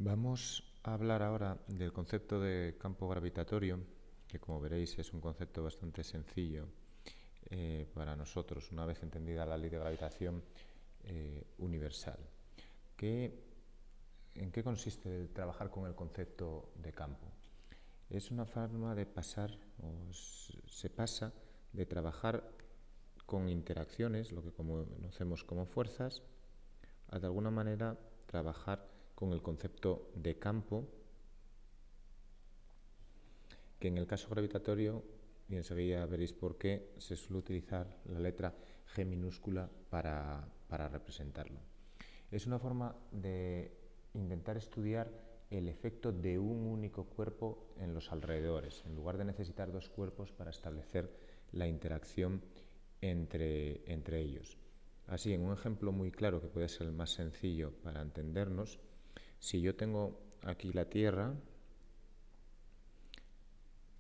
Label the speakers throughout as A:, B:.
A: Vamos a hablar ahora del concepto de campo gravitatorio, que como veréis es un concepto bastante sencillo para nosotros, una vez entendida la ley de gravitación universal. ¿En qué consiste el trabajar con el concepto de campo? Es una forma de pasar, se pasa de trabajar con interacciones, lo que conocemos como fuerzas, a de alguna manera trabajar con el concepto de campo, que en el caso gravitatorio, y enseguida veréis por qué, se suele utilizar la letra G minúscula para representarlo. Es una forma de intentar estudiar el efecto de un único cuerpo en los alrededores, en lugar de necesitar dos cuerpos para establecer la interacción entre ellos. Así, en un ejemplo muy claro, que puede ser el más sencillo para entendernos, si yo tengo aquí la Tierra,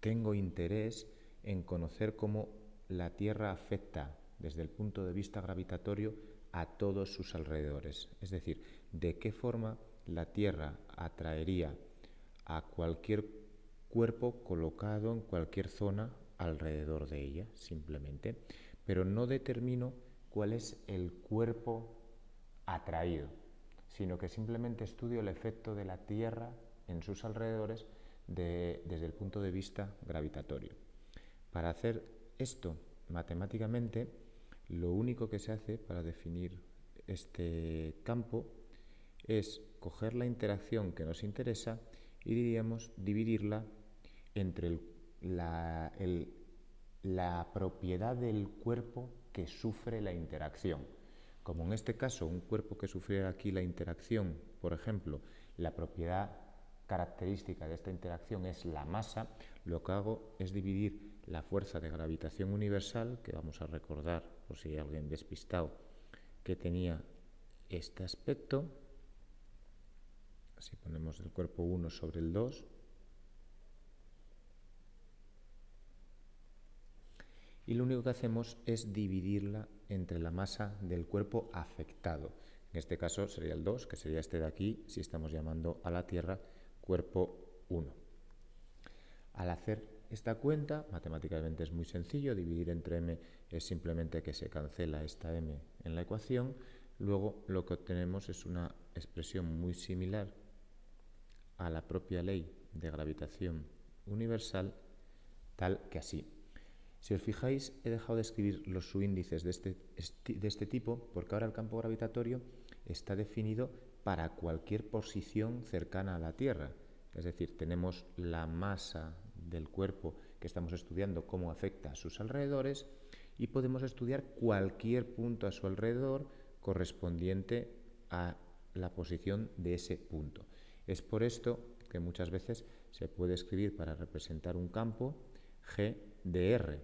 A: tengo interés en conocer cómo la Tierra afecta desde el punto de vista gravitatorio a todos sus alrededores. Es decir, de qué forma la Tierra atraería a cualquier cuerpo colocado en cualquier zona alrededor de ella, simplemente. Pero no determino cuál es el cuerpo atraído, sino que simplemente estudio el efecto de la Tierra en sus alrededores desde el punto de vista gravitatorio. Para hacer esto matemáticamente, lo único que se hace para definir este campo es coger la interacción que nos interesa y dividirla entre la propiedad del cuerpo que sufre la interacción. Como en este caso, un cuerpo que sufriera aquí la interacción, por ejemplo, la propiedad característica de esta interacción es la masa, lo que hago es dividir la fuerza de gravitación universal, que vamos a recordar por si hay alguien despistado, que tenía este aspecto. Si ponemos el cuerpo 1 sobre el 2, y lo único que hacemos es dividirla entre la masa del cuerpo afectado. En este caso sería el 2, que sería este de aquí, si estamos llamando a la Tierra cuerpo 1. Al hacer esta cuenta, matemáticamente es muy sencillo, dividir entre m es simplemente que se cancela esta m en la ecuación, luego lo que obtenemos es una expresión muy similar a la propia ley de gravitación universal, tal que así. Si os fijáis, he dejado de escribir los subíndices de este tipo porque ahora el campo gravitatorio está definido para cualquier posición cercana a la Tierra. Es decir, tenemos la masa del cuerpo que estamos estudiando, cómo afecta a sus alrededores, y podemos estudiar cualquier punto a su alrededor correspondiente a la posición de ese punto. Es por esto que muchas veces se puede escribir para representar un campo G de R,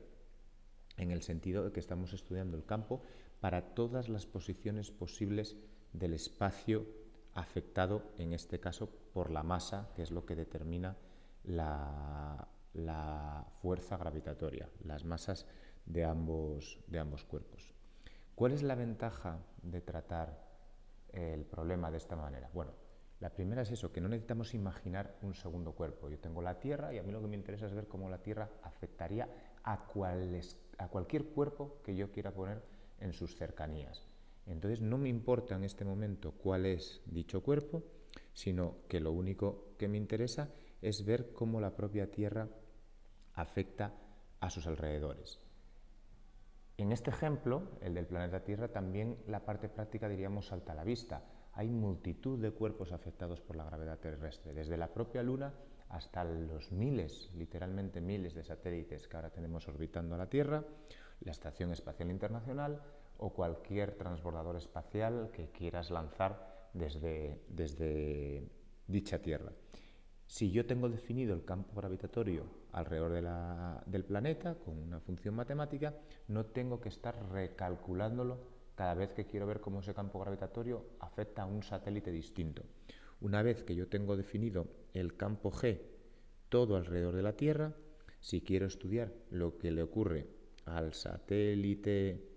A: en el sentido de que estamos estudiando el campo para todas las posiciones posibles del espacio afectado, en este caso por la masa, que es lo que determina la fuerza gravitatoria, las masas de ambos cuerpos. ¿Cuál es la ventaja de tratar el problema de esta manera? Bueno, la primera es eso, que no necesitamos imaginar un segundo cuerpo. Yo tengo la Tierra y a mí lo que me interesa es ver cómo la Tierra afectaría a cualquier cuerpo que yo quiera poner en sus cercanías. Entonces no me importa en este momento cuál es dicho cuerpo, sino que lo único que me interesa es ver cómo la propia Tierra afecta a sus alrededores. En este ejemplo, el del planeta Tierra, también la parte práctica, diríamos, salta a la vista. Hay multitud de cuerpos afectados por la gravedad terrestre, desde la propia Luna hasta los miles, literalmente miles de satélites que ahora tenemos orbitando a la Tierra, la Estación Espacial Internacional o cualquier transbordador espacial que quieras lanzar desde dicha Tierra. Si yo tengo definido el campo gravitatorio alrededor del planeta con una función matemática, no tengo que estar recalculándolo cada vez que quiero ver cómo ese campo gravitatorio afecta a un satélite distinto. Una vez que yo tengo definido el campo G todo alrededor de la Tierra, si quiero estudiar lo que le ocurre al satélite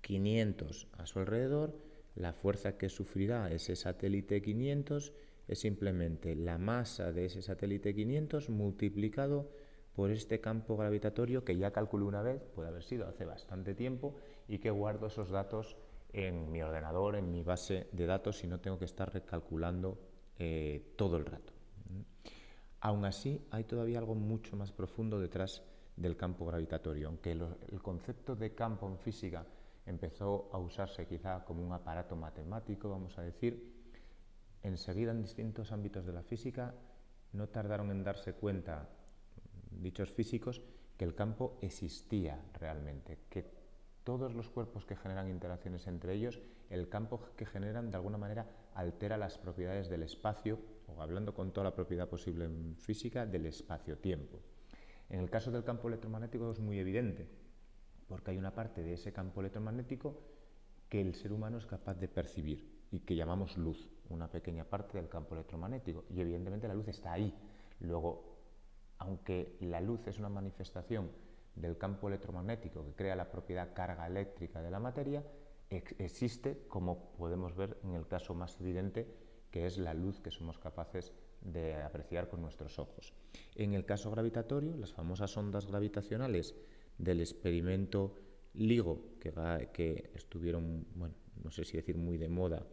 A: 500 a su alrededor, la fuerza que sufrirá ese satélite 500 es simplemente la masa de ese satélite 500 multiplicado por este campo gravitatorio que ya calculé una vez, puede haber sido hace bastante tiempo, y que guardo esos datos en mi ordenador, en mi base de datos, y no tengo que estar recalculando todo el rato. Aún así, hay todavía algo mucho más profundo detrás del campo gravitatorio. Aunque el concepto de campo en física empezó a usarse quizá como un aparato matemático, vamos a decir, enseguida en distintos ámbitos de la física no tardaron en darse cuenta dichos físicos que el campo existía realmente, que todos los cuerpos que generan interacciones entre ellos, el campo que generan de alguna manera altera las propiedades del espacio, o hablando con toda la propiedad posible en física, del espacio-tiempo. En el caso del campo electromagnético es muy evidente, porque hay una parte de ese campo electromagnético que el ser humano es capaz de percibir y que llamamos luz, una pequeña parte del campo electromagnético, y evidentemente la luz está ahí. Luego, aunque la luz es una manifestación del campo electromagnético que crea la propiedad carga eléctrica de la materia, existe, como podemos ver en el caso más evidente, que es la luz que somos capaces de apreciar con nuestros ojos. En el caso gravitatorio, las famosas ondas gravitacionales del experimento LIGO, que estuvieron, bueno, no sé si decir muy de moda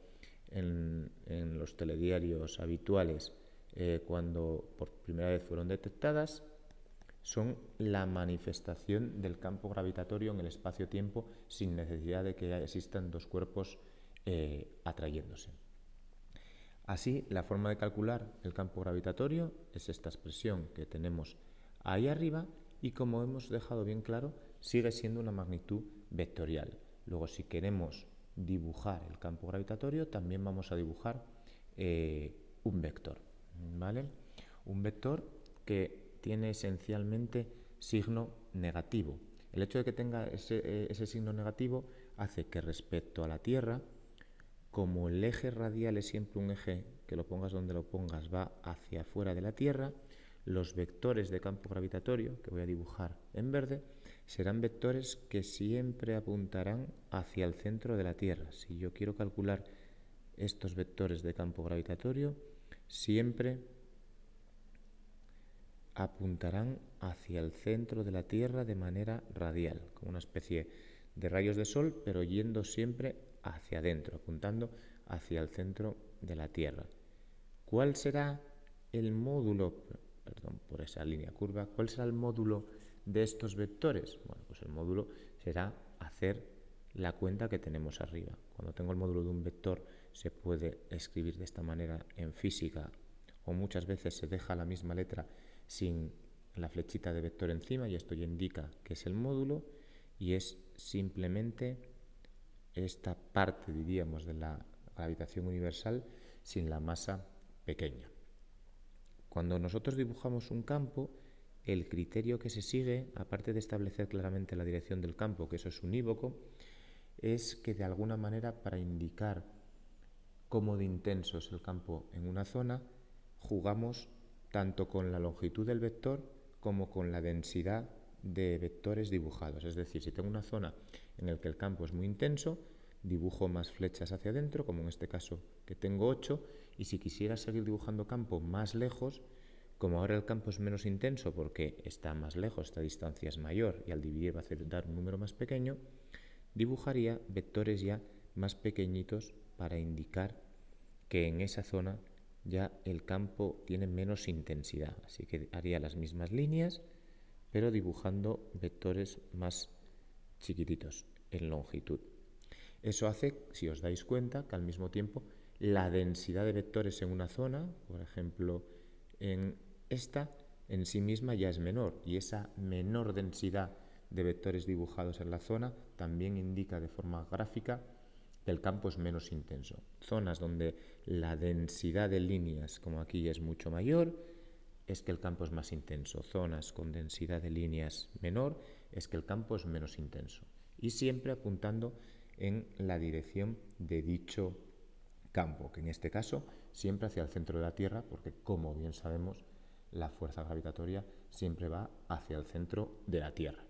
A: en los telediarios habituales cuando por primera vez fueron detectadas, son la manifestación del campo gravitatorio en el espacio-tiempo sin necesidad de que existan dos cuerpos atrayéndose. Así, la forma de calcular el campo gravitatorio es esta expresión que tenemos ahí arriba y, como hemos dejado bien claro, sigue siendo una magnitud vectorial. Luego, si queremos dibujar el campo gravitatorio, también vamos a dibujar un vector, ¿vale? Un vector que tiene esencialmente signo negativo. El hecho de que tenga ese signo negativo hace que respecto a la Tierra, como el eje radial es siempre un eje que lo pongas donde lo pongas va hacia afuera de la Tierra, los vectores de campo gravitatorio, que voy a dibujar en verde, serán vectores que siempre apuntarán hacia el centro de la Tierra. Si yo quiero calcular estos vectores de campo gravitatorio, siempre apuntarán hacia el centro de la Tierra de manera radial, como una especie de rayos de sol, pero yendo siempre hacia adentro, apuntando hacia el centro de la Tierra. ¿Cuál será el módulo, perdón por esa línea curva, cuál será el módulo de estos vectores? Bueno, pues el módulo será hacer la cuenta que tenemos arriba. Cuando tengo el módulo de un vector se puede escribir de esta manera en física, o muchas veces se deja la misma letra sin la flechita de vector encima, y esto ya indica que es el módulo, y es simplemente esta parte, diríamos, de la gravitación universal sin la masa pequeña. Cuando nosotros dibujamos un campo, el criterio que se sigue, aparte de establecer claramente la dirección del campo, que eso es unívoco, es que de alguna manera, para indicar cómo de intenso es el campo en una zona, jugamos tanto con la longitud del vector como con la densidad de vectores dibujados. Es decir, si tengo una zona en la que el campo es muy intenso, dibujo más flechas hacia adentro, como en este caso que tengo 8, y si quisiera seguir dibujando campo más lejos, como ahora el campo es menos intenso porque está más lejos, esta distancia es mayor y al dividir va a dar un número más pequeño, dibujaría vectores ya más pequeñitos para indicar que en esa zona ya el campo tiene menos intensidad. Así que haría las mismas líneas, pero dibujando vectores más chiquititos en longitud. Eso hace, si os dais cuenta, que al mismo tiempo la densidad de vectores en una zona, por ejemplo en esta, en sí misma ya es menor, y esa menor densidad de vectores dibujados en la zona también indica de forma gráfica que el campo es menos intenso. Zonas donde la densidad de líneas, como aquí, es mucho mayor, es que el campo es más intenso. Zonas con densidad de líneas menor, es que el campo es menos intenso. Y siempre apuntando en la dirección de dicho campo, que en este caso siempre hacia el centro de la Tierra, porque, como bien sabemos, la fuerza gravitatoria siempre va hacia el centro de la Tierra.